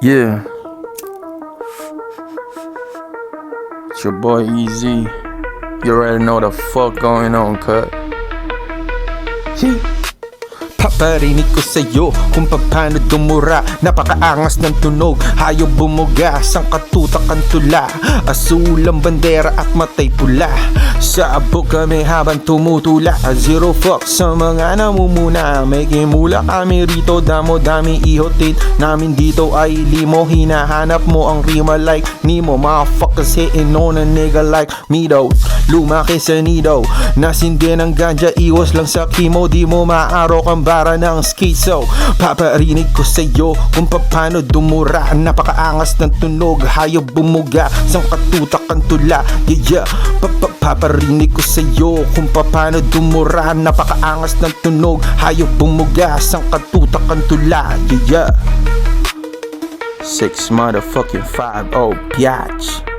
Yeah, it's your boy Easy. You already know the fuck going on, cut. Paparinig ko sa'yo kung paano dumura. Napakaangas ng tunog, hayop bumuga. Sang katutak ang tula, asul ang bandera at matay pula. Sa abog kami habang tumutula. Zero fuck sa mga namumuna. May kimula kami rito, damo-dami ihotin namin dito ay limo. Hinahanap mo ang rima like Nemo. Motherfuckers hitting on a nigga like me though. Lumaki sa nido, nasindi ng ganja, iwas lang sa chemo. Di mo maaro kang bara ng schizo. Paparinig ko sa'yo kung paano dumura. Napakaangas ng tunog, hayop bumuga. Sang katutak ang tula. Yeah, paparinig ko sa'yo kung paano dumura. Napakaangas ng tunog, hayop bumuga. Sang katutak ang tula. Yeah, 6 motherfucking 5 oh biatch.